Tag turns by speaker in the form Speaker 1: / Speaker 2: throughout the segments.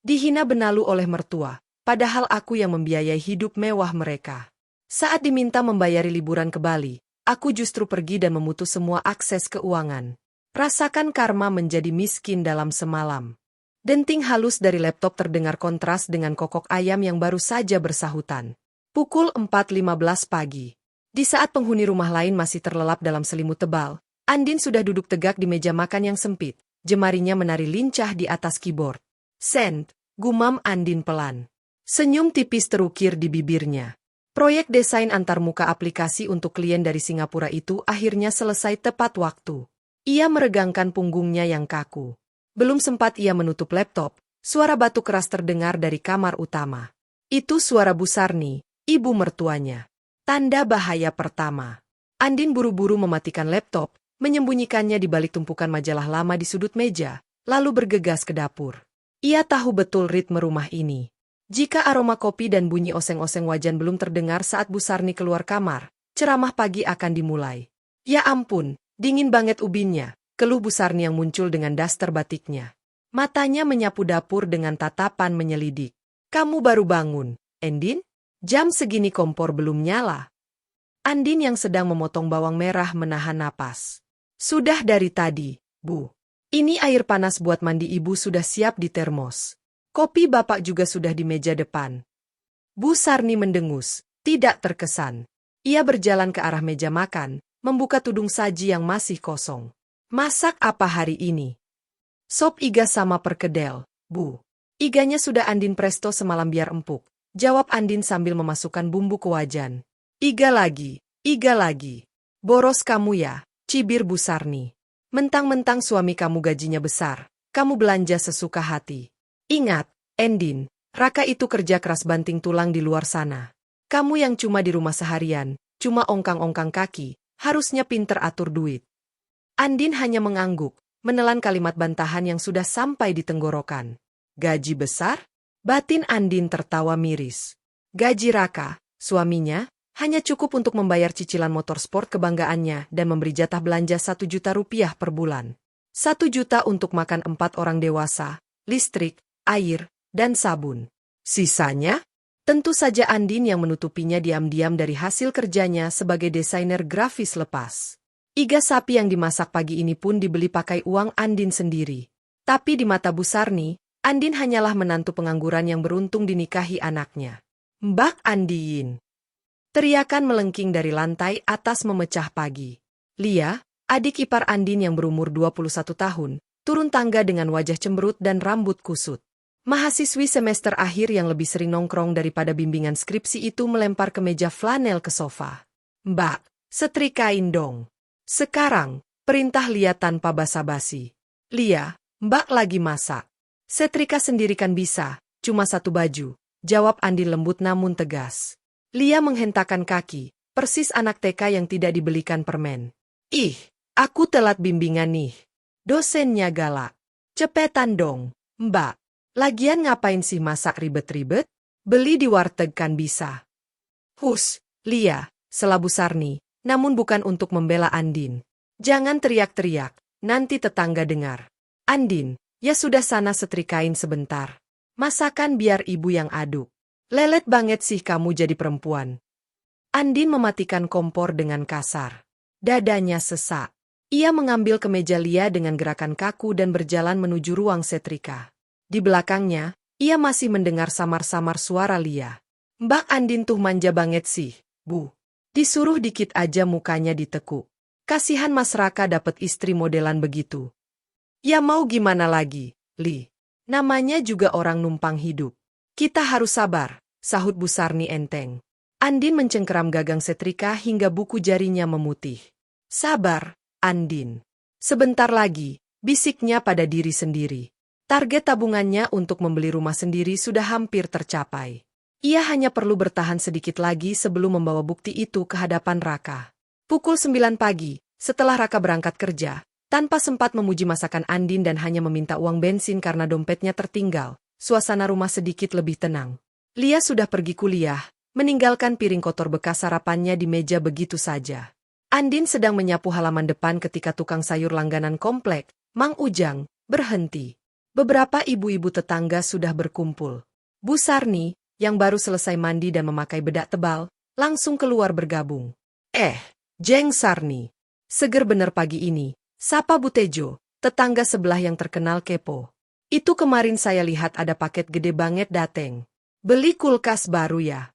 Speaker 1: Dihina benalu oleh mertua, padahal aku yang membiayai hidup mewah mereka. Saat diminta membayari liburan ke Bali, aku justru pergi dan memutus semua akses keuangan. Rasakan karma menjadi miskin dalam semalam. Denting halus dari laptop terdengar kontras dengan kokok ayam yang baru saja bersahutan. Pukul 4.15 pagi. Di saat penghuni rumah lain masih terlelap dalam selimut tebal, Andin sudah duduk tegak di meja makan yang sempit, jemarinya menari lincah di atas keyboard. Send, gumam Andin pelan. Senyum tipis terukir di bibirnya. Proyek desain antarmuka aplikasi untuk klien dari Singapura itu akhirnya selesai tepat waktu. Ia meregangkan punggungnya yang kaku. Belum sempat ia menutup laptop, suara batu keras terdengar dari kamar utama. Itu suara Bu Sarni, ibu mertuanya. Tanda bahaya pertama. Andin buru-buru mematikan laptop, menyembunyikannya di balik tumpukan majalah lama di sudut meja, lalu bergegas ke dapur. Ia tahu betul ritme rumah ini. Jika aroma kopi dan bunyi oseng-oseng wajan belum terdengar saat Bu Sarni keluar kamar, ceramah pagi akan dimulai. Ya ampun, dingin banget ubinnya, keluh Bu Sarni yang muncul dengan daster batiknya. Matanya menyapu dapur dengan tatapan menyelidik. Kamu baru bangun, Andin? Jam segini kompor belum nyala. Andin yang sedang memotong bawang merah menahan napas. Sudah dari tadi, Bu. Ini air panas buat mandi ibu sudah siap di termos. Kopi bapak juga sudah di meja depan. Bu Sarni mendengus, tidak terkesan. Ia berjalan ke arah meja makan, membuka tudung saji yang masih kosong. Masak apa hari ini? Sop iga sama perkedel, Bu. Iganya sudah Andin presto semalam biar empuk. Jawab Andin sambil memasukkan bumbu ke wajan. Iga lagi. Boros kamu ya, cibir Bu Sarni. Mentang-mentang suami kamu gajinya besar, kamu belanja sesuka hati. Ingat, Andin, Raka itu kerja keras banting tulang di luar sana. Kamu yang cuma di rumah seharian, cuma ongkang-ongkang kaki, harusnya pinter atur duit. Andin hanya mengangguk, menelan kalimat bantahan yang sudah sampai di tenggorokan. Gaji besar? Batin Andin tertawa miris. Gaji Raka, suaminya, hanya cukup untuk membayar cicilan motor sport kebanggaannya dan memberi jatah belanja 1 juta rupiah per bulan. 1 juta untuk makan 4 orang dewasa, listrik, air, dan sabun. Sisanya? Tentu saja Andin yang menutupinya diam-diam dari hasil kerjanya sebagai desainer grafis lepas. Iga sapi yang dimasak pagi ini pun dibeli pakai uang Andin sendiri. Tapi di mata Bu Sarni, Andin hanyalah menantu pengangguran yang beruntung dinikahi anaknya. Mbak Andin! Teriakan melengking dari lantai atas memecah pagi. Lia, adik ipar Andin yang berumur 21 tahun, turun tangga dengan wajah cemberut dan rambut kusut. Mahasiswi semester akhir yang lebih sering nongkrong daripada bimbingan skripsi itu melempar kemeja flanel ke sofa. Mbak, setrikain dong. Sekarang, perintah Lia tanpa basa-basi. Lia, Mbak lagi masak. Setrika sendiri kan bisa, cuma 1 baju, jawab Andin lembut namun tegas. Lia menghentakkan kaki, persis anak TK yang tidak dibelikan permen. Ih, aku telat bimbingan nih. Dosennya galak. Cepetan dong, Mbak. Lagian ngapain sih masak ribet-ribet? Beli di warteg kan bisa. Hus, Lia, sela Bu Sarni, namun bukan untuk membela Andin. Jangan teriak-teriak, nanti tetangga dengar. Andin, ya sudah sana setrikain sebentar. Masakan biar ibu yang aduk. Lelet banget sih kamu jadi perempuan. Andin mematikan kompor dengan kasar. Dadanya sesak. Ia mengambil kemeja Lia dengan gerakan kaku dan berjalan menuju ruang setrika. Di belakangnya, ia masih mendengar samar-samar suara Lia. Mbak Andin tuh manja banget sih, Bu. Disuruh dikit aja mukanya ditekuk. Kasihan Mas Raka dapet istri modelan begitu. Ya mau gimana lagi, Li. Namanya juga orang numpang hidup. Kita harus sabar, sahut Bu Sarni enteng. Andin mencengkeram gagang setrika hingga buku jarinya memutih. Sabar, Andin. Sebentar lagi, bisiknya pada diri sendiri. Target tabungannya untuk membeli rumah sendiri sudah hampir tercapai. Ia hanya perlu bertahan sedikit lagi sebelum membawa bukti itu ke hadapan Raka. Pukul 9 pagi, setelah Raka berangkat kerja, tanpa sempat memuji masakan Andin dan hanya meminta uang bensin karena dompetnya tertinggal, suasana rumah sedikit lebih tenang. Lia sudah pergi kuliah, meninggalkan piring kotor bekas sarapannya di meja begitu saja. Andin sedang menyapu halaman depan ketika tukang sayur langganan komplek, Mang Ujang, berhenti. Beberapa ibu-ibu tetangga sudah berkumpul. Bu Sarni, yang baru selesai mandi dan memakai bedak tebal, langsung keluar bergabung. Jeng Sarni. Seger bener pagi ini, sapa Bu Tejo, tetangga sebelah yang terkenal kepo. Itu kemarin saya lihat ada paket gede banget dateng. Beli kulkas baru ya?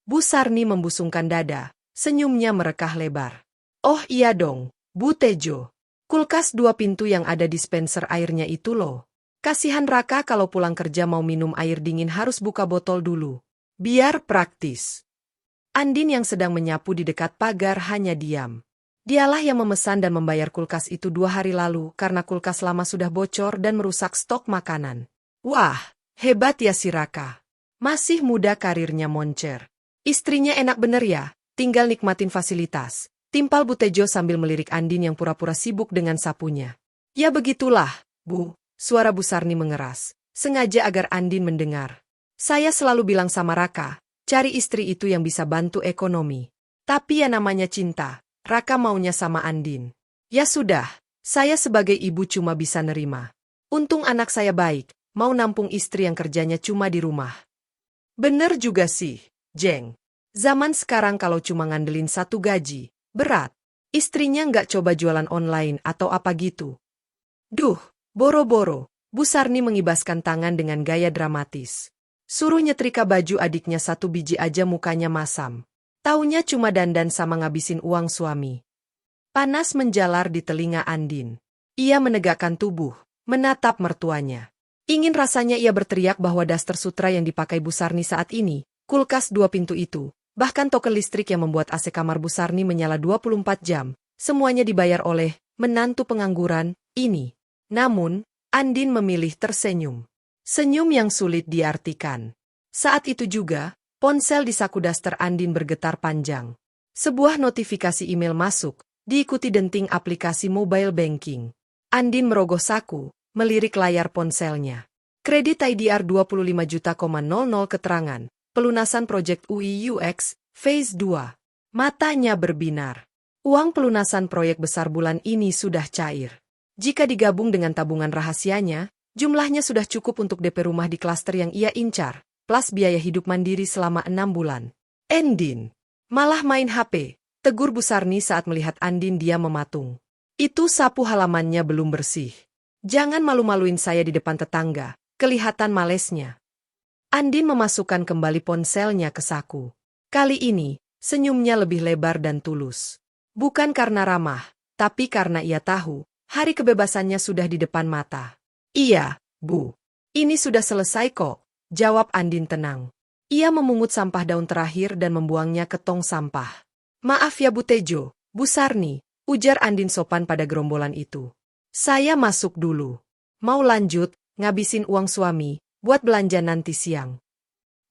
Speaker 1: Bu Sarni membusungkan dada, senyumnya merekah lebar. Oh iya dong, Bu Tejo. Kulkas 2 pintu yang ada dispenser airnya itu loh. Kasihan Raka kalau pulang kerja mau minum air dingin harus buka botol dulu. Biar praktis. Andin yang sedang menyapu di dekat pagar hanya diam. Dialah yang memesan dan membayar kulkas itu 2 hari lalu karena kulkas lama sudah bocor dan merusak stok makanan. Wah, hebat ya si Raka. Masih muda karirnya moncer. Istrinya enak bener ya, tinggal nikmatin fasilitas. Timpal Bu Tejo sambil melirik Andin yang pura-pura sibuk dengan sapunya. Ya begitulah, Bu. Suara Bu Sarni mengeras, sengaja agar Andin mendengar. Saya selalu bilang sama Raka, cari istri itu yang bisa bantu ekonomi. Tapi ya namanya cinta, Raka maunya sama Andin. Ya sudah, saya sebagai ibu cuma bisa nerima. Untung anak saya baik, mau nampung istri yang kerjanya cuma di rumah. Bener juga sih, Jeng. Zaman sekarang kalau cuma ngandelin satu gaji, berat. Istrinya nggak coba jualan online atau apa gitu. Duh. Boro-boro, Bu Sarni mengibaskan tangan dengan gaya dramatis. Suruh nyetrika baju adiknya 1 biji aja mukanya masam. Taunya cuma dandan sama ngabisin uang suami. Panas menjalar di telinga Andin. Ia menegakkan tubuh, menatap mertuanya. Ingin rasanya ia berteriak bahwa daster sutra yang dipakai Bu Sarni saat ini, kulkas 2 pintu itu, bahkan token listrik yang membuat AC kamar Bu Sarni menyala 24 jam, semuanya dibayar oleh menantu pengangguran ini. Namun, Andin memilih tersenyum. Senyum yang sulit diartikan. Saat itu juga, ponsel di saku daster Andin bergetar panjang. Sebuah notifikasi email masuk, diikuti denting aplikasi mobile banking. Andin merogoh saku, melirik layar ponselnya. Kredit IDR 25 juta, keterangan, pelunasan proyek UI UX, Phase 2. Matanya berbinar. Uang pelunasan proyek besar bulan ini sudah cair. Jika digabung dengan tabungan rahasianya, jumlahnya sudah cukup untuk DP rumah di klaster yang ia incar, plus biaya hidup mandiri selama 6 bulan. Andin. Malah main HP, tegur Bu Sarni saat melihat Andin dia mematung. Itu sapu halamannya belum bersih. Jangan malu-maluin saya di depan tetangga, kelihatan malesnya. Andin memasukkan kembali ponselnya ke saku. Kali ini, senyumnya lebih lebar dan tulus. Bukan karena ramah, tapi karena ia tahu, hari kebebasannya sudah di depan mata. Iya, Bu. Ini sudah selesai kok, jawab Andin tenang. Ia memungut sampah daun terakhir dan membuangnya ke tong sampah. Maaf ya Bu Tejo, Bu Sarni, ujar Andin sopan pada gerombolan itu. Saya masuk dulu. Mau lanjut, ngabisin uang suami, buat belanja nanti siang.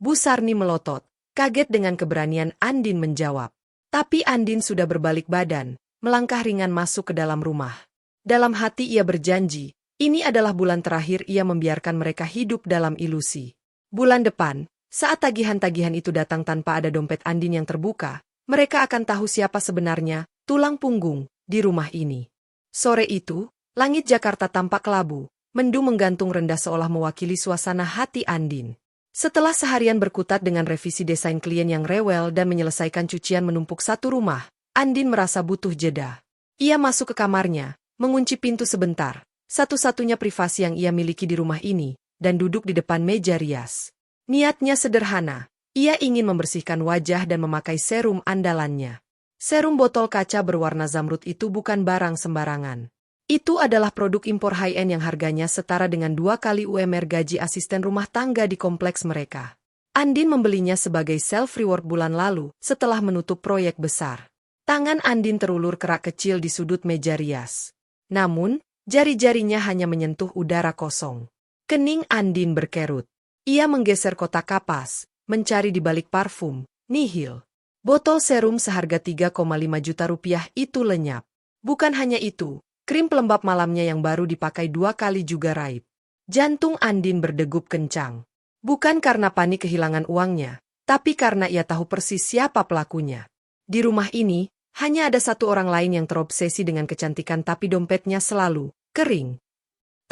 Speaker 1: Bu Sarni melotot, kaget dengan keberanian Andin menjawab. Tapi Andin sudah berbalik badan, melangkah ringan masuk ke dalam rumah. Dalam hati ia berjanji, ini adalah bulan terakhir ia membiarkan mereka hidup dalam ilusi. Bulan depan, saat tagihan-tagihan itu datang tanpa ada dompet Andin yang terbuka, mereka akan tahu siapa sebenarnya tulang punggung di rumah ini. Sore itu, langit Jakarta tampak kelabu, mendung menggantung rendah seolah mewakili suasana hati Andin. Setelah seharian berkutat dengan revisi desain klien yang rewel dan menyelesaikan cucian menumpuk satu rumah, Andin merasa butuh jeda. Ia masuk ke kamarnya, mengunci pintu sebentar, satu-satunya privasi yang ia miliki di rumah ini, dan duduk di depan meja rias. Niatnya sederhana, ia ingin membersihkan wajah dan memakai serum andalannya. Serum botol kaca berwarna zamrud itu bukan barang sembarangan. Itu adalah produk impor high-end yang harganya setara dengan 2 kali UMR gaji asisten rumah tangga di kompleks mereka. Andin membelinya sebagai self-reward bulan lalu setelah menutup proyek besar. Tangan Andin terulur kerak kecil di sudut meja rias. Namun, jari-jarinya hanya menyentuh udara kosong. Kening Andin berkerut. Ia menggeser kotak kapas, mencari di balik parfum, nihil. Botol serum seharga 3,5 juta rupiah itu lenyap. Bukan hanya itu, krim pelembab malamnya yang baru dipakai 2 kali juga raib. Jantung Andin berdegup kencang. Bukan karena panik kehilangan uangnya, tapi karena ia tahu persis siapa pelakunya. Di rumah ini, hanya ada satu orang lain yang terobsesi dengan kecantikan tapi dompetnya selalu kering.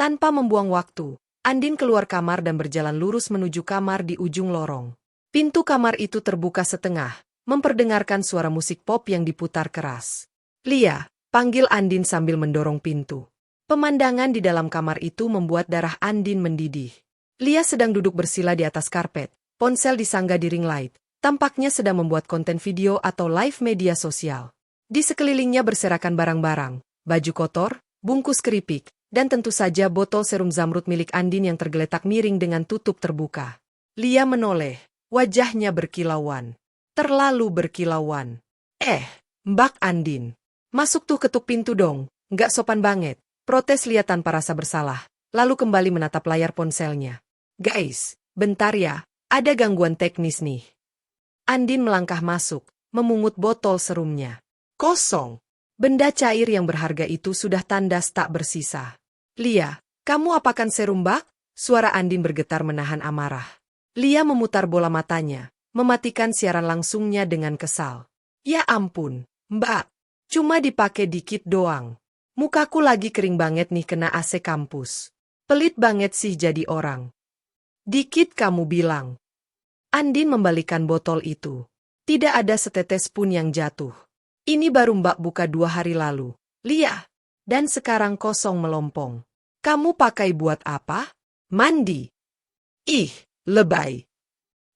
Speaker 1: Tanpa membuang waktu, Andin keluar kamar dan berjalan lurus menuju kamar di ujung lorong. Pintu kamar itu terbuka setengah, memperdengarkan suara musik pop yang diputar keras. "Lia," panggil Andin sambil mendorong pintu. Pemandangan di dalam kamar itu membuat darah Andin mendidih. Lia sedang duduk bersila di atas karpet, ponsel disangga di ring light. Tampaknya sedang membuat konten video atau live media sosial. Di sekelilingnya berserakan barang-barang, baju kotor, bungkus keripik, dan tentu saja botol serum zamrud milik Andin yang tergeletak miring dengan tutup terbuka. Lia menoleh, wajahnya berkilauan. Terlalu berkilauan. Mbak Andin. "Masuk tuh, ketuk pintu dong, nggak sopan banget," protes Lia tanpa rasa bersalah, lalu kembali menatap layar ponselnya. "Guys, bentar ya, ada gangguan teknis nih." Andin melangkah masuk, memungut botol serumnya. Kosong. Benda cair yang berharga itu sudah tandas tak bersisa. "Lia, kamu apakan serum bak?" Suara Andin bergetar menahan amarah. Lia memutar bola matanya, mematikan siaran langsungnya dengan kesal. "Ya ampun, Mbak. Cuma dipakai dikit doang. Mukaku lagi kering banget nih kena AC kampus. Pelit banget sih jadi orang." "Dikit kamu bilang." Andin membalikan botol itu. Tidak ada setetes pun yang jatuh. "Ini baru Mbak buka 2 hari lalu, Lia. Dan sekarang kosong melompong. Kamu pakai buat apa? Mandi." "Ih, lebay."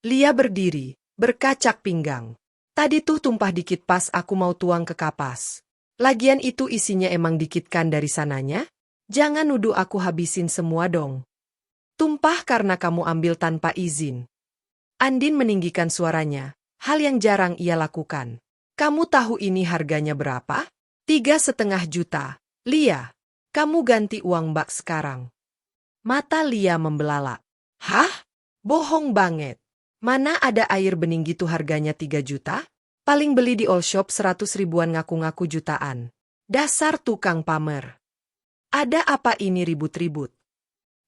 Speaker 1: Lia berdiri, berkacak pinggang. "Tadi tuh tumpah dikit pas aku mau tuang ke kapas. Lagian itu isinya emang dikit kan dari sananya? Jangan nuduh aku habisin semua dong. Tumpah karena kamu ambil tanpa izin." Andin meninggikan suaranya, hal yang jarang ia lakukan. "Kamu tahu ini harganya berapa? 3,5 juta. Lia, kamu ganti uang Mbak sekarang." Mata Lia membelalak. "Hah? Bohong banget. Mana ada air bening gitu harganya 3 juta? Paling beli di all shop 100 ribuan ngaku-ngaku jutaan. Dasar tukang pamer. Ada apa ini ribut-ribut?"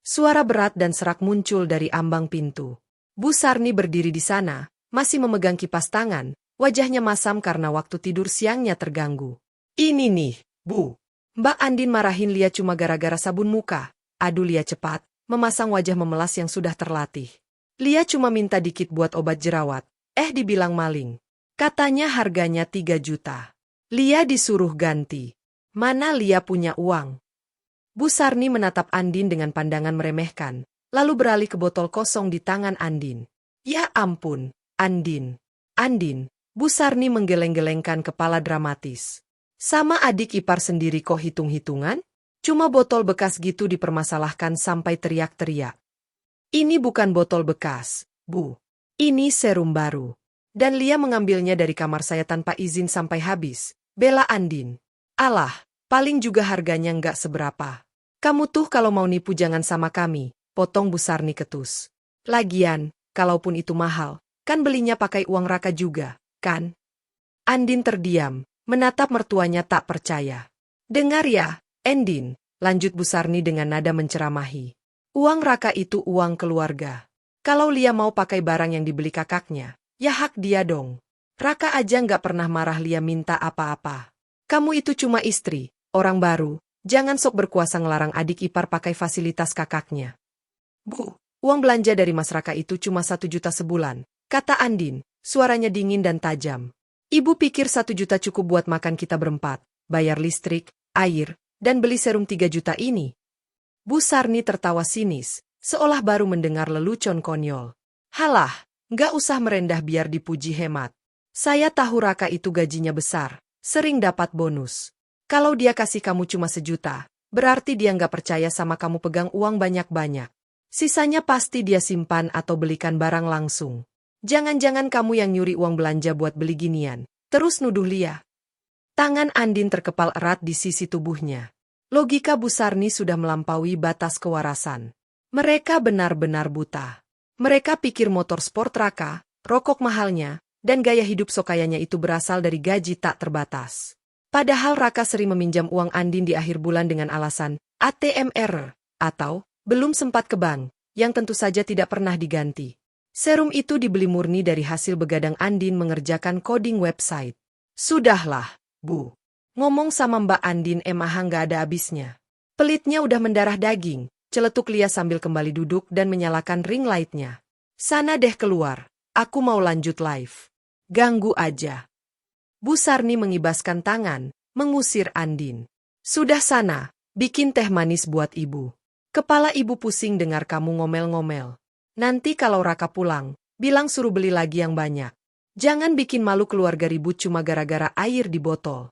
Speaker 1: Suara berat dan serak muncul dari ambang pintu. Bu Sarni berdiri di sana, masih memegang kipas tangan, wajahnya masam karena waktu tidur siangnya terganggu. "Ini nih, Bu." Mbak Andin marahin Lia cuma gara-gara sabun muka. Aduh, Lia cepat, memasang wajah memelas yang sudah terlatih. "Lia cuma minta dikit buat obat jerawat." Dibilang maling. Katanya harganya 3 juta. Lia disuruh ganti. Mana Lia punya uang? Bu Sarni menatap Andin dengan pandangan meremehkan, lalu beralih ke botol kosong di tangan Andin. "Ya ampun, Andin. Andin." Bu Sarni menggeleng-gelengkan kepala dramatis. "Sama adik ipar sendiri kok hitung-hitungan? Cuma botol bekas gitu dipermasalahkan sampai teriak-teriak." "Ini bukan botol bekas, Bu. Ini serum baru. Dan Lia mengambilnya dari kamar saya tanpa izin sampai habis," bela Andin. "Alah, paling juga harganya nggak seberapa. Kamu tuh kalau mau nipu jangan sama kami," potong Bu Sarni ketus. "Lagian, kalaupun itu mahal, kan belinya pakai uang Raka juga, kan?" Andin terdiam, menatap mertuanya tak percaya. "Dengar ya, Andin," lanjut Bu Sarni dengan nada menceramahi. "Uang Raka itu uang keluarga. Kalau Lia mau pakai barang yang dibeli kakaknya, ya hak dia dong. Raka aja nggak pernah marah Lia minta apa-apa. Kamu itu cuma istri, orang baru, jangan sok berkuasa ngelarang adik ipar pakai fasilitas kakaknya." "Bu, uang belanja dari Mas Raka itu cuma 1 juta sebulan," kata Andin, suaranya dingin dan tajam. "Ibu pikir 1 juta cukup buat makan kita berempat, bayar listrik, air, dan beli serum 3 juta ini?" Bu Sarni tertawa sinis, seolah baru mendengar lelucon konyol. "Halah, nggak usah merendah biar dipuji hemat. Saya tahu Raka itu gajinya besar, sering dapat bonus. Kalau dia kasih kamu cuma 1 juta, berarti dia nggak percaya sama kamu pegang uang banyak-banyak. Sisanya pasti dia simpan atau belikan barang langsung. Jangan-jangan kamu yang nyuri uang belanja buat beli ginian," terus nuduh Lia. Tangan Andin terkepal erat di sisi tubuhnya. Logika Bu Sarni sudah melampaui batas kewarasan. Mereka benar-benar buta. Mereka pikir motor sport Raka, rokok mahalnya, dan gaya hidup sokayanya itu berasal dari gaji tak terbatas. Padahal Raka sering meminjam uang Andin di akhir bulan dengan alasan ATM error, atau belum sempat ke bank, yang tentu saja tidak pernah diganti. Serum itu dibeli murni dari hasil begadang Andin mengerjakan coding website. "Sudahlah, Bu. Ngomong sama Mbak Andin emang nggak ada habisnya. Pelitnya udah mendarah daging, celetuk Lia sambil kembali duduk dan menyalakan ring light-nya. Sana deh keluar, aku mau lanjut live. Ganggu aja. Bu Sarni mengibaskan tangan, mengusir Andin. Sudah sana, bikin teh manis buat ibu. Kepala ibu pusing dengar kamu ngomel-ngomel. Nanti kalau Raka pulang, bilang suruh beli lagi yang banyak. Jangan bikin malu keluarga ribut cuma gara-gara air di botol.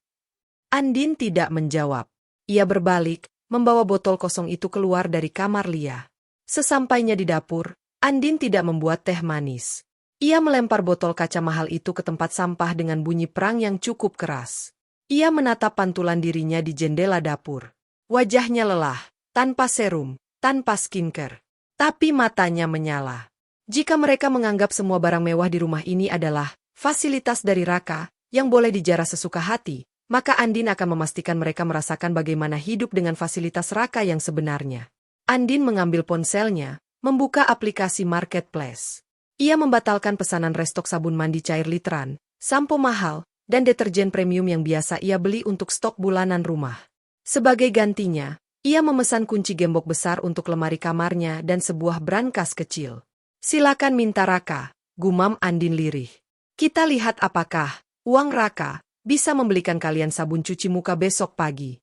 Speaker 1: Andin tidak menjawab. Ia berbalik, membawa botol kosong itu keluar dari kamar Lia. Sesampainya di dapur, Andin tidak membuat teh manis. Ia melempar botol kaca mahal itu ke tempat sampah dengan bunyi perang yang cukup keras. Ia menatap pantulan dirinya di jendela dapur. Wajahnya lelah, tanpa serum, tanpa skincare. Tapi matanya menyala. Jika mereka menganggap semua barang mewah di rumah ini adalah fasilitas dari Raka, yang boleh dijarah sesuka hati, maka Andin akan memastikan mereka merasakan bagaimana hidup dengan fasilitas Raka yang sebenarnya. Andin mengambil ponselnya, membuka aplikasi marketplace. Ia membatalkan pesanan restok sabun mandi cair literan, sampo mahal, dan deterjen premium yang biasa ia beli untuk stok bulanan rumah. Sebagai gantinya, ia memesan kunci gembok besar untuk lemari kamarnya dan sebuah brankas kecil. Silakan minta Raka, gumam Andin lirih. Kita lihat apakah uang Raka bisa membelikan kalian sabun cuci muka besok pagi.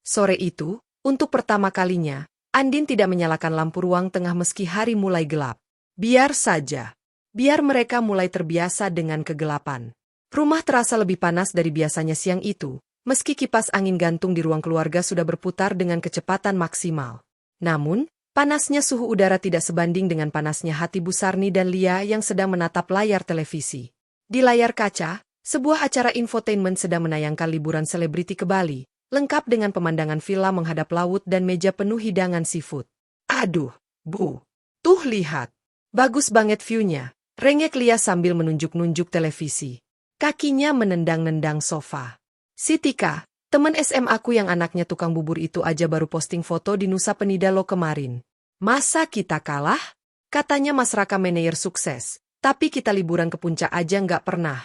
Speaker 1: Sore itu, untuk pertama kalinya, Andin tidak menyalakan lampu ruang tengah meski hari mulai gelap. Biar saja. Biar mereka mulai terbiasa dengan kegelapan. Rumah terasa lebih panas dari biasanya siang itu, meski kipas angin gantung di ruang keluarga sudah berputar dengan kecepatan maksimal. Namun, panasnya suhu udara tidak sebanding dengan panasnya hati Bu Sarni dan Lia yang sedang menatap layar televisi. Di layar kaca, sebuah acara infotainment sedang menayangkan liburan selebriti ke Bali, lengkap dengan pemandangan villa menghadap laut dan meja penuh hidangan seafood. Aduh, Bu. Tuh lihat. Bagus banget view-nya, rengek Lia sambil menunjuk-nunjuk televisi. Kakinya menendang-nendang sofa. Si Tika, teman SMA aku yang anaknya tukang bubur itu aja baru posting foto di Nusa Penida lo kemarin. Masa kita kalah? Katanya Mas Raka manajer sukses, tapi kita liburan ke puncak aja nggak pernah.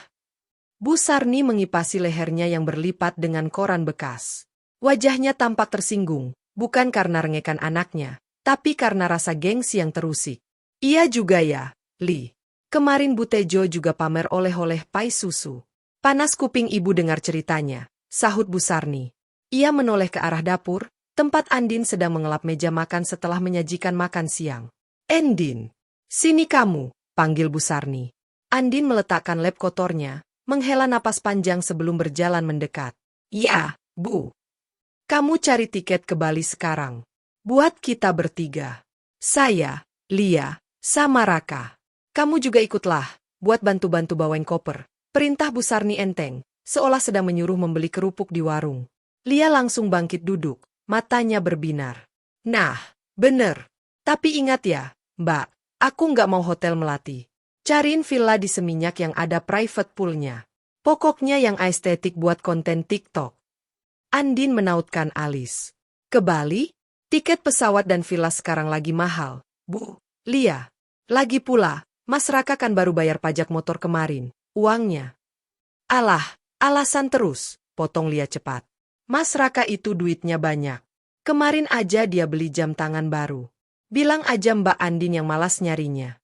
Speaker 1: Bu Sarni mengipasi lehernya yang berlipat dengan koran bekas. Wajahnya tampak tersinggung, bukan karena rengekan anaknya, tapi karena rasa gengsi yang terusik. Iya juga ya, Li. Kemarin Bu Tejo juga pamer oleh-oleh pai susu. Panas kuping ibu dengar ceritanya, sahut Bu Sarni. Ia menoleh ke arah dapur, tempat Andin sedang mengelap meja makan setelah menyajikan makan siang. Andin, sini kamu, panggil Bu Sarni. Andin meletakkan lap kotornya, menghela napas panjang sebelum berjalan mendekat. Ya, Bu. Kamu cari tiket ke Bali sekarang. Buat kita bertiga. Saya, Lia, sama Raka. Kamu juga ikutlah, buat bantu-bantu bawain koper. Perintah Bu Sarni enteng, seolah sedang menyuruh membeli kerupuk di warung. Lia langsung bangkit duduk, matanya berbinar. Nah, bener. Tapi ingat ya, Mbak, aku nggak mau hotel melati. Cariin villa di Seminyak yang ada private poolnya. Pokoknya yang estetik buat konten TikTok. Andin menautkan alis. Ke Bali? Tiket pesawat dan villa sekarang lagi mahal, Bu. Lia. Lagi pula, Mas Raka kan baru bayar pajak motor kemarin, uangnya. Alah, alasan terus, potong Lia cepat. Mas Raka itu duitnya banyak. Kemarin aja dia beli jam tangan baru. Bilang aja Mbak Andin yang malas nyarinya.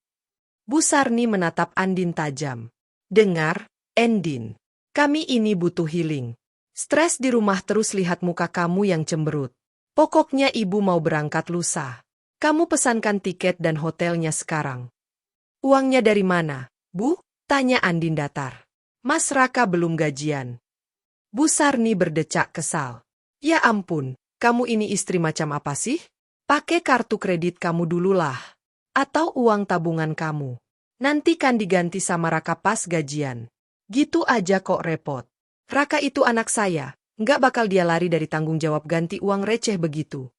Speaker 1: Bu Sarni menatap Andin tajam. Dengar, Andin, kami ini butuh healing. Stres di rumah terus lihat muka kamu yang cemberut. Pokoknya ibu mau berangkat lusa. Kamu pesankan tiket dan hotelnya sekarang. Uangnya dari mana, Bu? Tanya Andin datar. Mas Raka belum gajian. Bu Sarni berdecak kesal. Ya ampun, kamu ini istri macam apa sih? Pakai kartu kredit kamu dululah. Atau uang tabungan kamu. Nanti kan diganti sama Raka pas gajian. Gitu aja kok repot. Raka itu anak saya, nggak bakal dia lari dari tanggung jawab ganti uang receh begitu.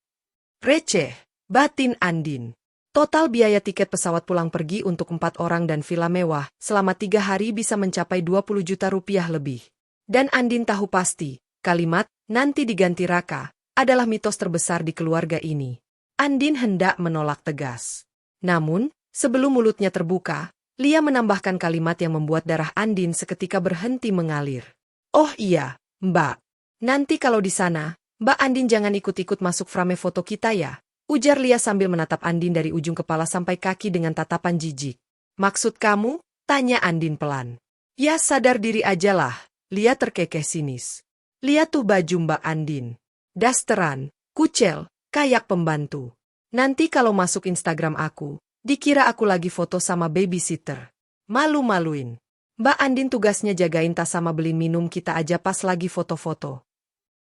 Speaker 1: Receh? Batin Andin. Total biaya tiket pesawat pulang pergi untuk 4 orang dan villa mewah selama 3 hari bisa mencapai 20 juta rupiah lebih. Dan Andin tahu pasti, kalimat, nanti diganti Raka, adalah mitos terbesar di keluarga ini. Andin hendak menolak tegas. Namun, sebelum mulutnya terbuka, Lia menambahkan kalimat yang membuat darah Andin seketika berhenti mengalir. Oh iya, Mbak. Nanti kalau di sana, Mbak Andin, jangan ikut-ikut masuk frame foto kita ya, ujar Lia sambil menatap Andin dari ujung kepala sampai kaki dengan tatapan jijik. Maksud kamu? Tanya Andin pelan. Ya sadar diri ajalah, Lia terkekeh sinis. Lihat tuh baju Mbak Andin. Dasteran, kucel, kayak pembantu. Nanti kalau masuk Instagram aku, dikira aku lagi foto sama babysitter. Malu-maluin. Mbak Andin tugasnya jagain tas sama beliin minum kita aja pas lagi foto-foto.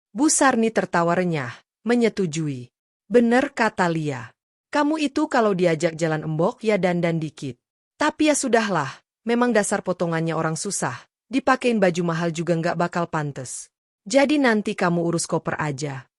Speaker 1: Bu Sarni tertawa renyah, menyetujui. Bener kata Lia. Kamu itu kalau diajak jalan embok ya dandan dikit. Tapi ya sudahlah, memang dasar potongannya orang susah. Dipakein baju mahal juga nggak bakal pantes. Jadi nanti kamu urus koper aja.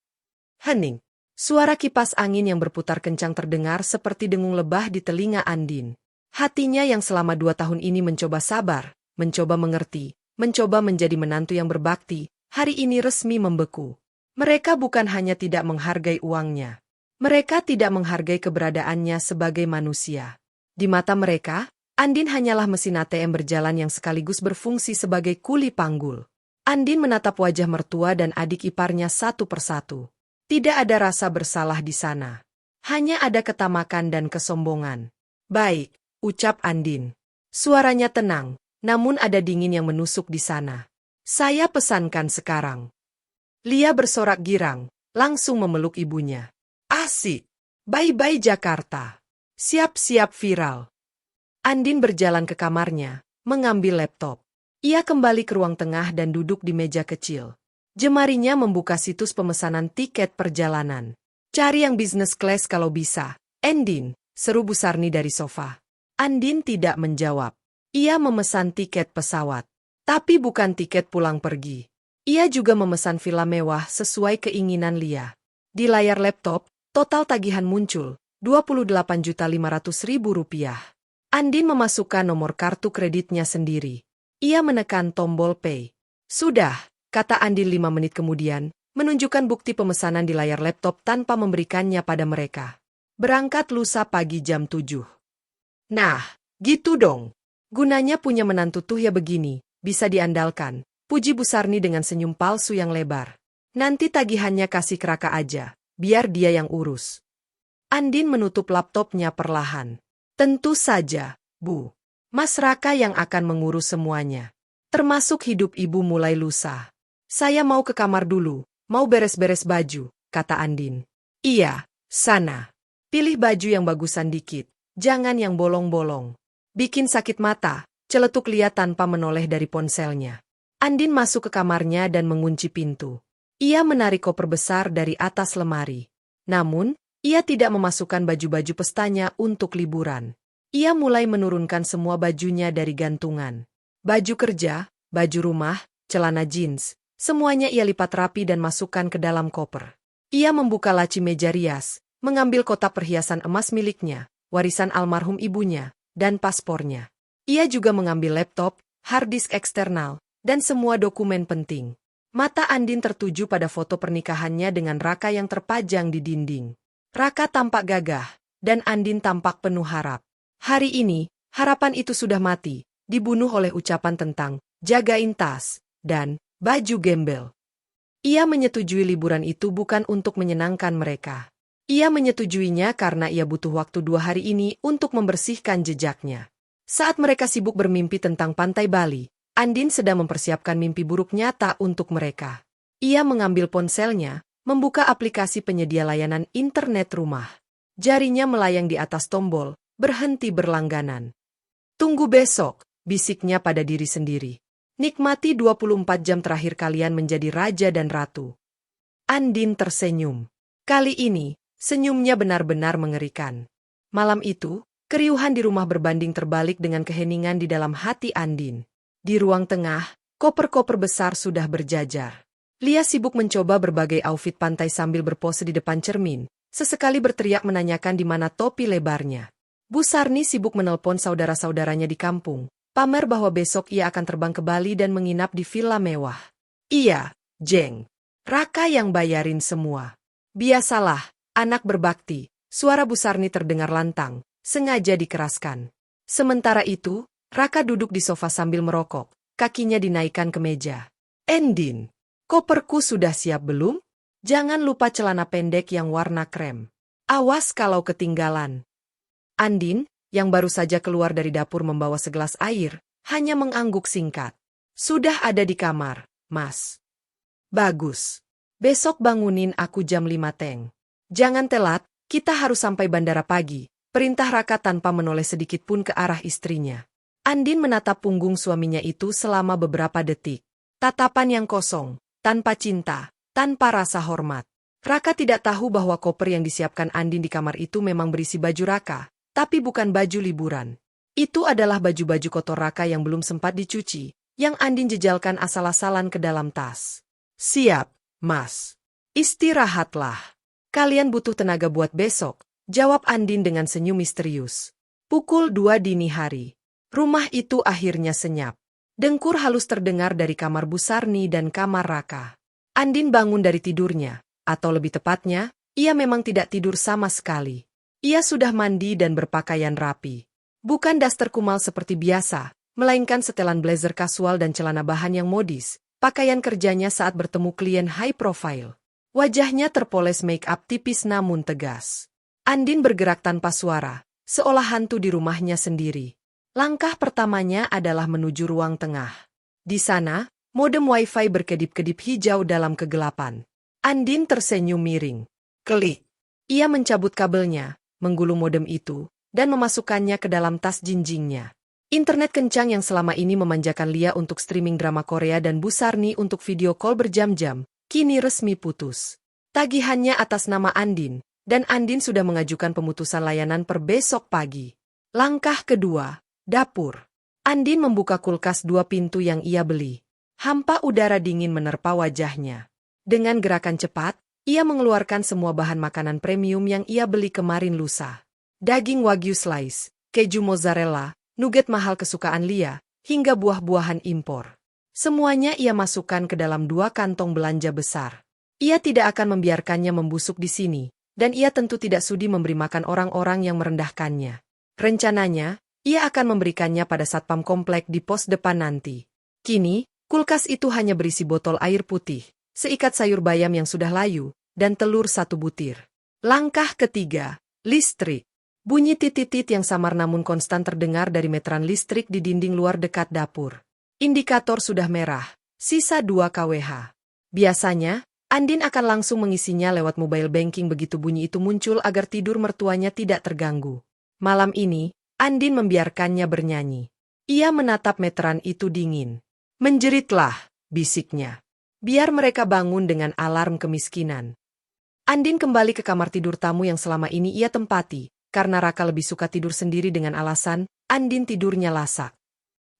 Speaker 1: Hening. Suara kipas angin yang berputar kencang terdengar seperti dengung lebah di telinga Andin. Hatinya yang selama 2 tahun ini mencoba sabar, mencoba mengerti, mencoba menjadi menantu yang berbakti, hari ini resmi membeku. Mereka bukan hanya tidak menghargai uangnya. Mereka tidak menghargai keberadaannya sebagai manusia. Di mata mereka, Andin hanyalah mesin ATM berjalan yang sekaligus berfungsi sebagai kuli panggul. Andin menatap wajah mertua dan adik iparnya satu persatu. Tidak ada rasa bersalah di sana. Hanya ada ketamakan dan kesombongan. Baik, ucap Andin. Suaranya tenang, namun ada dingin yang menusuk di sana. Saya pesankan sekarang. Lia bersorak girang, langsung memeluk ibunya. Asik. Bye-bye Jakarta. Siap-siap viral. Andin berjalan ke kamarnya, mengambil laptop. Ia kembali ke ruang tengah dan duduk di meja kecil. Jemarinya membuka situs pemesanan tiket perjalanan. Cari yang business class kalau bisa. Andin, seru Bu Sarni dari sofa. Andin tidak menjawab. Ia memesan tiket pesawat. Tapi bukan tiket pulang pergi. Ia juga memesan villa mewah sesuai keinginan Lia. Di layar laptop, total tagihan muncul, Rp28.500.000. Andin memasukkan nomor kartu kreditnya sendiri. Ia menekan tombol pay. Sudah, kata Andin 5 menit kemudian, menunjukkan bukti pemesanan di layar laptop tanpa memberikannya pada mereka. Berangkat lusa pagi jam 7. Nah, gitu dong. Gunanya punya menantu tuh ya begini. Bisa diandalkan, puji Bu Sarni dengan senyum palsu yang lebar. Nanti tagihannya kasih ke Raka aja, biar dia yang urus. Andin menutup laptopnya perlahan. Tentu saja, Bu. Mas Raka yang akan mengurus semuanya. Termasuk hidup ibu mulai lusa. Saya mau ke kamar dulu, mau beres-beres baju, kata Andin. Iya, sana. Pilih baju yang bagusan dikit, jangan yang bolong-bolong. Bikin sakit mata. Celetuk Lia tanpa menoleh dari ponselnya. Andin masuk ke kamarnya dan mengunci pintu. Ia menarik koper besar dari atas lemari. Namun, ia tidak memasukkan baju-baju pestanya untuk liburan. Ia mulai menurunkan semua bajunya dari gantungan. Baju kerja, baju rumah, celana jeans, semuanya ia lipat rapi dan masukkan ke dalam koper. Ia membuka laci meja rias, mengambil kotak perhiasan emas miliknya, warisan almarhum ibunya, dan paspornya. Ia juga mengambil laptop, hard disk eksternal, dan semua dokumen penting. Mata Andin tertuju pada foto pernikahannya dengan Raka yang terpajang di dinding. Raka tampak gagah, dan Andin tampak penuh harap. Hari ini, harapan itu sudah mati, dibunuh oleh ucapan tentang jagain tas, dan baju gembel. Ia menyetujui liburan itu bukan untuk menyenangkan mereka. Ia menyetujuinya karena ia butuh waktu 2 hari ini untuk membersihkan jejaknya. Saat mereka sibuk bermimpi tentang pantai Bali, Andin sedang mempersiapkan mimpi buruk nyata untuk mereka. Ia mengambil ponselnya, membuka aplikasi penyedia layanan internet rumah. Jarinya melayang di atas tombol, berhenti berlangganan. Tunggu besok, bisiknya pada diri sendiri. Nikmati 24 jam terakhir kalian menjadi raja dan ratu. Andin tersenyum. Kali ini, senyumnya benar-benar mengerikan. Malam itu, keriuhan di rumah berbanding terbalik dengan keheningan di dalam hati Andin. Di ruang tengah, koper-koper besar sudah berjajar. Lia sibuk mencoba berbagai outfit pantai sambil berpose di depan cermin, sesekali berteriak menanyakan di mana topi lebarnya. Bu Sarni sibuk menelpon saudara-saudaranya di kampung, pamer bahwa besok ia akan terbang ke Bali dan menginap di villa mewah. Iya, Jeng. Raka yang bayarin semua. Biasalah, anak berbakti. Suara Bu Sarni terdengar lantang. Sengaja dikeraskan. Sementara itu, Raka duduk di sofa sambil merokok, kakinya dinaikkan ke meja. Andin, koperku sudah siap belum? Jangan lupa celana pendek yang warna krem. Awas kalau ketinggalan. Andin, yang baru saja keluar dari dapur membawa segelas air, hanya mengangguk singkat. Sudah ada di kamar, Mas. Bagus. Besok bangunin aku jam 5 teng. Jangan telat, kita harus sampai bandara pagi, perintah Raka tanpa menoleh sedikit pun ke arah istrinya. Andin menatap punggung suaminya itu selama beberapa detik. Tatapan yang kosong, tanpa cinta, tanpa rasa hormat. Raka tidak tahu bahwa koper yang disiapkan Andin di kamar itu memang berisi baju Raka, tapi bukan baju liburan. Itu adalah baju-baju kotor Raka yang belum sempat dicuci, yang Andin jejalkan asal-asalan ke dalam tas. Siap, Mas. Istirahatlah. Kalian butuh tenaga buat besok, jawab Andin dengan senyum misterius. Pukul 2 dini hari. Rumah itu akhirnya senyap. Dengkur halus terdengar dari kamar Bu Sarni dan kamar Raka. Andin bangun dari tidurnya, atau lebih tepatnya, ia memang tidak tidur sama sekali. Ia sudah mandi dan berpakaian rapi. Bukan daster kumal seperti biasa, melainkan setelan blazer kasual dan celana bahan yang modis, pakaian kerjanya saat bertemu klien high profile. Wajahnya terpoles make-up tipis namun tegas. Andin bergerak tanpa suara, seolah hantu di rumahnya sendiri. Langkah pertamanya adalah menuju ruang tengah. Di sana, modem wifi berkedip-kedip hijau dalam kegelapan. Andin tersenyum miring. Klik. Ia mencabut kabelnya, menggulung modem itu, dan memasukkannya ke dalam tas jinjingnya. Internet kencang yang selama ini memanjakan Lia untuk streaming drama Korea dan Bu Sarni untuk video call berjam-jam, kini resmi putus. Tagihannya atas nama Andin, dan Andin sudah mengajukan pemutusan layanan per besok pagi. Langkah kedua, dapur. Andin membuka kulkas 2 pintu yang ia beli. Hampa udara dingin menerpa wajahnya. Dengan gerakan cepat, ia mengeluarkan semua bahan makanan premium yang ia beli kemarin lusa. Daging wagyu slice, keju mozzarella, nugget mahal kesukaan Lia, hingga buah-buahan impor. Semuanya ia masukkan ke dalam 2 kantong belanja besar. Ia tidak akan membiarkannya membusuk di sini, dan ia tentu tidak sudi memberi makan orang-orang yang merendahkannya. Rencananya, ia akan memberikannya pada satpam komplek di pos depan nanti. Kini, kulkas itu hanya berisi botol air putih, seikat sayur bayam yang sudah layu, dan telur 1 butir. Langkah ketiga, listrik. Bunyi titit-titit yang samar namun konstan terdengar dari meteran listrik di dinding luar dekat dapur. Indikator sudah merah, sisa 2 kWh. Biasanya, Andin akan langsung mengisinya lewat mobile banking begitu bunyi itu muncul agar tidur mertuanya tidak terganggu. Malam ini, Andin membiarkannya bernyanyi. Ia menatap meteran itu dingin. Menjeritlah, bisiknya. Biar mereka bangun dengan alarm kemiskinan. Andin kembali ke kamar tidur tamu yang selama ini ia tempati. Karena Raka lebih suka tidur sendiri dengan alasan, Andin tidurnya lasak.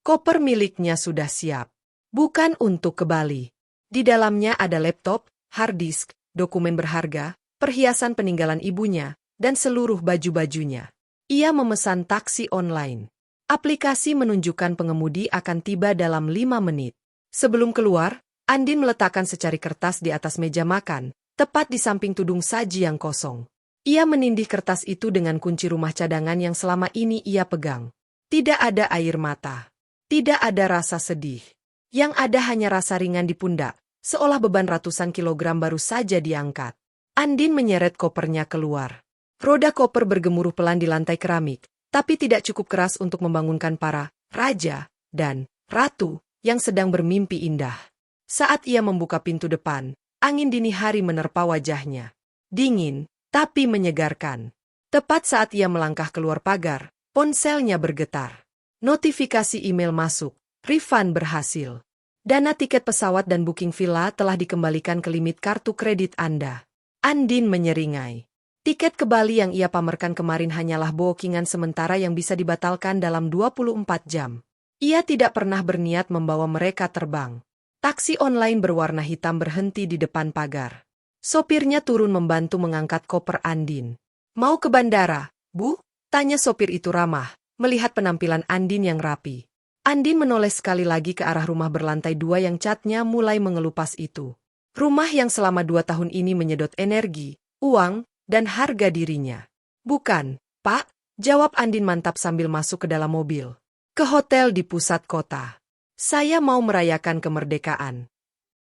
Speaker 1: Koper miliknya sudah siap. Bukan untuk ke Bali. Di dalamnya ada laptop, hard disk, dokumen berharga, perhiasan peninggalan ibunya, dan seluruh baju-bajunya. Ia memesan taksi online. Aplikasi menunjukkan pengemudi akan tiba dalam 5 menit. Sebelum keluar, Andin meletakkan secari kertas di atas meja makan, tepat di samping tudung saji yang kosong. Ia menindih kertas itu dengan kunci rumah cadangan yang selama ini ia pegang. Tidak ada air mata. Tidak ada rasa sedih. Yang ada hanya rasa ringan di pundak, seolah beban ratusan kilogram baru saja diangkat. Andin menyeret kopernya keluar. Roda koper bergemuruh pelan di lantai keramik, tapi tidak cukup keras untuk membangunkan para raja dan ratu yang sedang bermimpi indah. Saat ia membuka pintu depan, angin dini hari menerpa wajahnya. Dingin, tapi menyegarkan. Tepat saat ia melangkah keluar pagar, ponselnya bergetar. Notifikasi email masuk, refund berhasil. Dana tiket pesawat dan booking villa telah dikembalikan ke limit kartu kredit Anda. Andin menyeringai. Tiket ke Bali yang ia pamerkan kemarin hanyalah bookingan sementara yang bisa dibatalkan dalam 24 jam. Ia tidak pernah berniat membawa mereka terbang. Taksi online berwarna hitam berhenti di depan pagar. Sopirnya turun membantu mengangkat koper Andin. Mau ke bandara, Bu? Tanya sopir itu ramah, melihat penampilan Andin yang rapi. Andin menoleh sekali lagi ke arah rumah berlantai 2 yang catnya mulai mengelupas itu. Rumah yang selama 2 tahun ini menyedot energi, uang, dan harga dirinya. Bukan, Pak, jawab Andin mantap sambil masuk ke dalam mobil. Ke hotel di pusat kota. Saya mau merayakan kemerdekaan.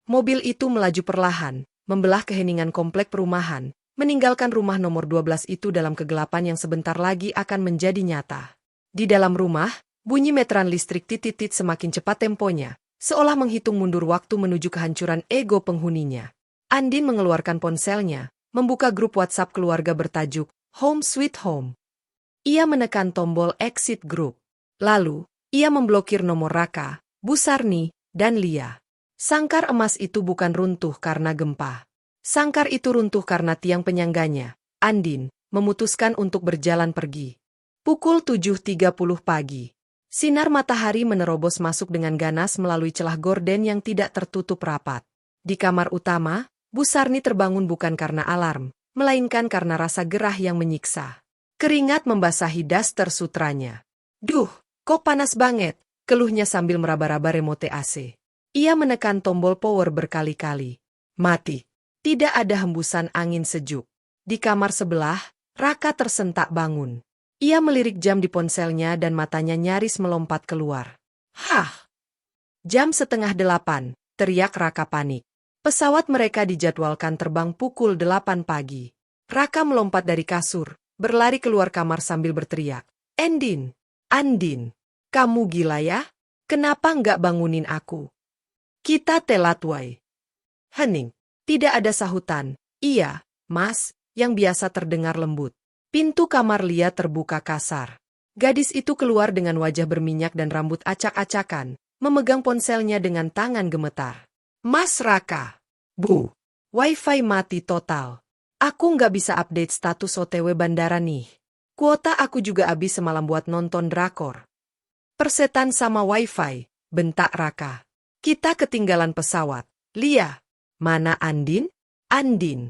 Speaker 1: Mobil itu melaju perlahan, membelah keheningan komplek perumahan, meninggalkan rumah nomor 12 itu dalam kegelapan yang sebentar lagi akan menjadi nyata. Di dalam rumah, bunyi meteran listrik titit-titit semakin cepat temponya, seolah menghitung mundur waktu menuju kehancuran ego penghuninya. Andin mengeluarkan ponselnya, membuka grup WhatsApp keluarga bertajuk Home Sweet Home. Ia menekan tombol exit group. Lalu, ia memblokir nomor Raka, Bu Sarni, dan Lia. Sangkar emas itu bukan runtuh karena gempa. Sangkar itu runtuh karena tiang penyangganya, Andin, memutuskan untuk berjalan pergi. Pukul 7.30 pagi. Sinar matahari menerobos masuk dengan ganas melalui celah gorden yang tidak tertutup rapat. Di kamar utama, Bu Sarni terbangun bukan karena alarm, melainkan karena rasa gerah yang menyiksa. Keringat membasahi daster sutranya. Duh, kok panas banget, keluhnya sambil meraba-raba remote AC. Ia menekan tombol power berkali-kali. Mati. Tidak ada hembusan angin sejuk. Di kamar sebelah, Raka tersentak bangun. Ia melirik jam di ponselnya dan matanya nyaris melompat keluar. Hah! Jam 7:30, teriak Raka panik. Pesawat mereka dijadwalkan terbang pukul 8 pagi. Raka melompat dari kasur, berlari keluar kamar sambil berteriak. Andin, kamu gila ya? Kenapa nggak bangunin aku? Kita telat wai. Hening. Tidak ada sahutan. Iya, Mas, yang biasa terdengar lembut. Pintu kamar Lia terbuka kasar. Gadis itu keluar dengan wajah berminyak dan rambut acak-acakan, memegang ponselnya dengan tangan gemetar. Mas Raka. Bu. Wifi mati total. Aku nggak bisa update status OTW bandara nih. Kuota aku juga habis semalam buat nonton drakor. Persetan sama wifi, bentak Raka. Kita ketinggalan pesawat. Lia. Mana Andin? Andin.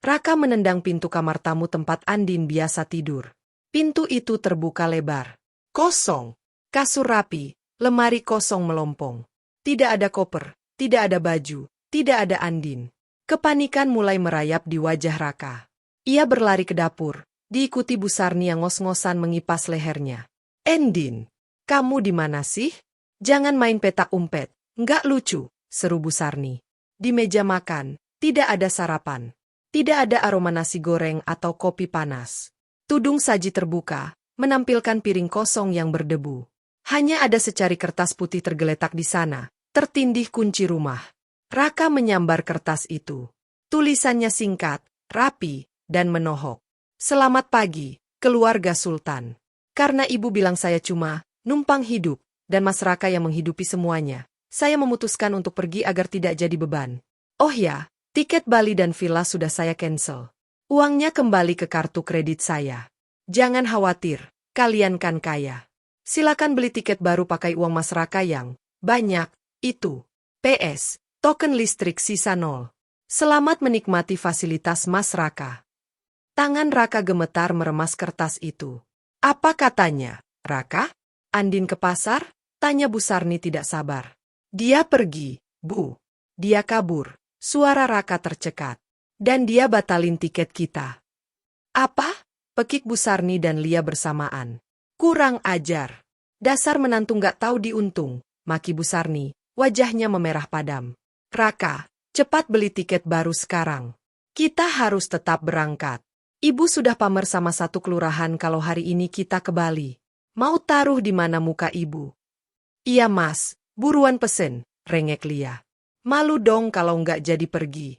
Speaker 1: Raka menendang pintu kamar tamu tempat Andin biasa tidur. Pintu itu terbuka lebar. Kosong. Kasur rapi, lemari kosong melompong. Tidak ada koper, tidak ada baju, tidak ada Andin. Kepanikan mulai merayap di wajah Raka. Ia berlari ke dapur, diikuti Bu Sarni yang ngos-ngosan mengipas lehernya. Andin, kamu di mana sih? Jangan main petak umpet, nggak lucu, seru Bu Sarni. Di meja makan, tidak ada sarapan. Tidak ada aroma nasi goreng atau kopi panas. Tudung saji terbuka, menampilkan piring kosong yang berdebu. Hanya ada secari kertas putih tergeletak di sana, tertindih kunci rumah. Raka menyambar kertas itu. Tulisannya singkat, rapi, dan menohok. Selamat pagi, keluarga Sultan. Karena ibu bilang saya cuma numpang hidup, dan Mas Raka yang menghidupi semuanya, saya memutuskan untuk pergi agar tidak jadi beban. Oh ya, tiket Bali dan villa sudah saya cancel. Uangnya kembali ke kartu kredit saya. Jangan khawatir, kalian kan kaya. Silakan beli tiket baru pakai uang Mas Raka yang banyak, itu. PS. Token listrik sisa 0. Selamat menikmati fasilitas Mas Raka. Tangan Raka gemetar meremas kertas itu. Apa katanya, Raka? Andin ke pasar? Tanya Bu Sarni tidak sabar. Dia pergi, Bu. Dia kabur. Suara Raka tercekat. Dan dia batalin tiket kita. Apa? Pekik Bu Sarni dan Lia bersamaan. Kurang ajar. Dasar menantu nggak tahu diuntung, maki Bu Sarni. Wajahnya memerah padam. Raka, cepat beli tiket baru sekarang. Kita harus tetap berangkat. Ibu sudah pamer sama satu kelurahan kalau hari ini kita ke Bali. Mau taruh di mana muka ibu? Iya Mas, buruan pesen, rengek Lia. Malu dong kalau nggak jadi pergi.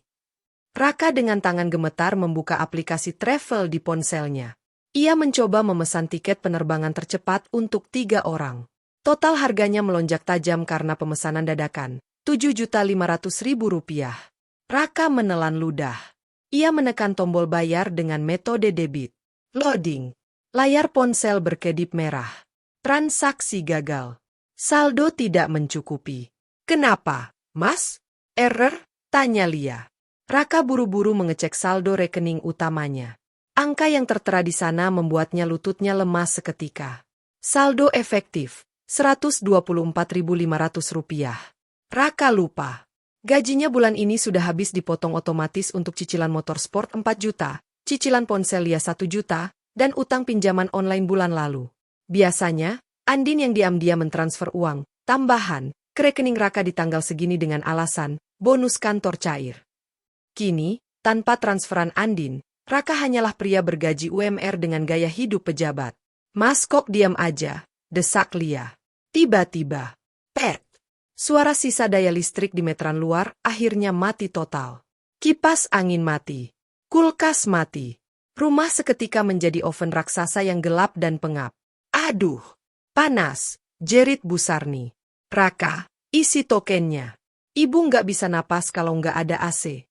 Speaker 1: Raka dengan tangan gemetar membuka aplikasi travel di ponselnya. Ia mencoba memesan tiket penerbangan tercepat untuk 3 orang. Total harganya melonjak tajam karena pemesanan dadakan. Rp7.500.000. Raka menelan ludah. Ia menekan tombol bayar dengan metode debit. Loading. Layar ponsel berkedip merah. Transaksi gagal. Saldo tidak mencukupi. Kenapa, Mas? Error? Tanya Lia. Raka buru-buru mengecek saldo rekening utamanya. Angka yang tertera di sana membuatnya lututnya lemas seketika. Saldo efektif, Rp124.500. Raka lupa. Gajinya bulan ini sudah habis dipotong otomatis untuk cicilan motor sport 4 juta, cicilan ponsel Lia 1 juta, dan utang pinjaman online bulan lalu. Biasanya, Andin yang diam-diam mentransfer uang tambahan ke rekening Raka di tanggal segini dengan alasan bonus kantor cair. Kini, tanpa transferan Andin, Raka hanyalah pria bergaji UMR dengan gaya hidup pejabat. Mas kok diam aja, desak Lia. Tiba-tiba, pet. Suara sisa daya listrik di meteran luar akhirnya mati total. Kipas angin mati. Kulkas mati. Rumah seketika menjadi oven raksasa yang gelap dan pengap. Aduh, panas, jerit Bu Sarni. Raka, isi tokennya. Ibu nggak bisa napas kalau nggak ada AC.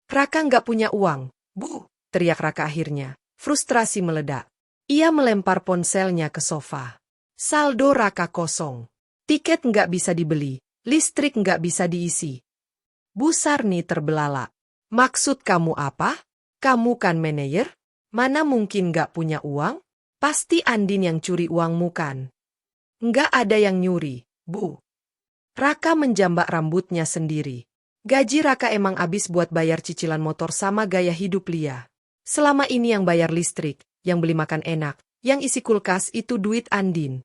Speaker 1: Raka nggak punya uang, Bu, teriak Raka akhirnya. Frustrasi meledak. Ia melempar ponselnya ke sofa. Saldo Raka kosong. Tiket nggak bisa dibeli, listrik nggak bisa diisi. Bu Sarni terbelalak. Maksud kamu apa? Kamu kan manajer? Mana mungkin nggak punya uang? Pasti Andin yang curi uangmu kan? Nggak ada yang nyuri, Bu. Raka menjambak rambutnya sendiri. Gaji Raka emang habis buat bayar cicilan motor sama gaya hidup Lia. Selama ini yang bayar listrik, yang beli makan enak, yang isi kulkas itu duit Andin.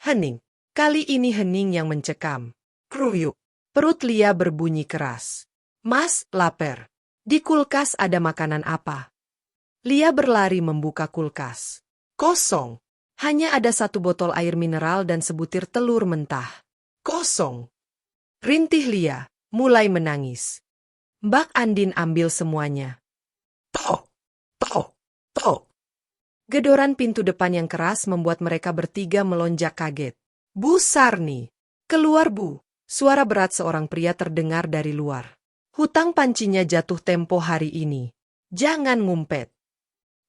Speaker 1: Hening. Kali ini hening yang mencekam. Kruyuk. Perut Lia berbunyi keras. Mas, lapar. Di kulkas ada makanan apa? Lia berlari membuka kulkas. Kosong. Hanya ada satu botol air mineral dan sebutir telur mentah. Kosong. Rintih Lia, mulai menangis. Mbak Andin ambil semuanya. Tok, tok, tok. Gedoran pintu depan yang keras membuat mereka bertiga melonjak kaget. Bu Sarni, keluar Bu. Suara berat seorang pria terdengar dari luar. Hutang pancinya jatuh tempo hari ini. Jangan ngumpet.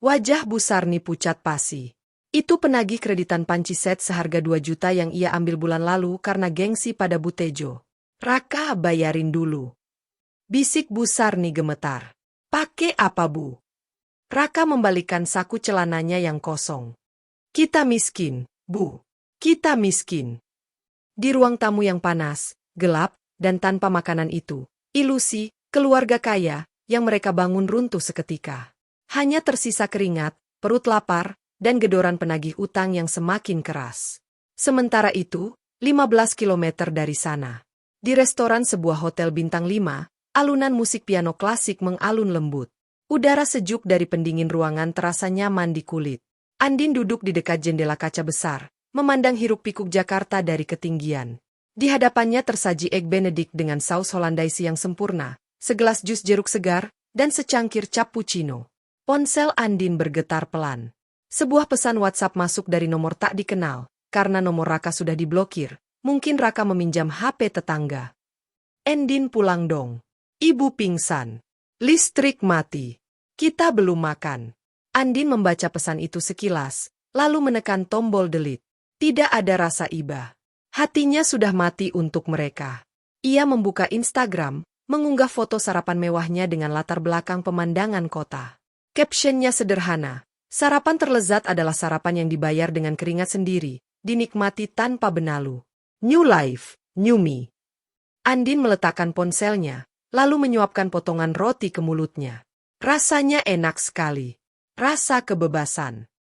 Speaker 1: Wajah Bu Sarni pucat pasi. Itu penagih kreditan panci set seharga 2 juta yang ia ambil bulan lalu karena gengsi pada Bu Tejo. Raka, bayarin dulu. Bisik Bu Sarni gemetar. Pakai apa Bu? Raka membalikan saku celananya yang kosong. Kita miskin, Bu. Kita miskin. Di ruang tamu yang panas, gelap, dan tanpa makanan itu, ilusi, keluarga kaya, yang mereka bangun runtuh seketika. Hanya tersisa keringat, perut lapar, dan gedoran penagih utang yang semakin keras. Sementara itu, 15 kilometer dari sana. Di restoran sebuah hotel bintang 5, alunan musik piano klasik mengalun lembut. Udara sejuk dari pendingin ruangan terasa nyaman di kulit. Andin duduk di dekat jendela kaca besar, memandang hiruk-pikuk Jakarta dari ketinggian. Di hadapannya tersaji egg benedict dengan saus hollandaise yang sempurna, segelas jus jeruk segar, dan secangkir cappuccino. Ponsel Andin bergetar pelan. Sebuah pesan WhatsApp masuk dari nomor tak dikenal. Karena nomor Raka sudah diblokir, mungkin Raka meminjam HP tetangga. Andin pulang dong. Ibu pingsan. Listrik mati. Kita belum makan. Andin membaca pesan itu sekilas, lalu menekan tombol delete. Tidak ada rasa iba. Hatinya sudah mati untuk mereka. Ia membuka Instagram, mengunggah foto sarapan mewahnya dengan latar belakang pemandangan kota. Captionnya sederhana. Sarapan terlezat adalah sarapan yang dibayar dengan keringat sendiri, dinikmati tanpa benalu. New life, new me. Andin meletakkan ponselnya, lalu menyuapkan potongan roti ke mulutnya. Rasanya enak sekali. Rasa kebebasan.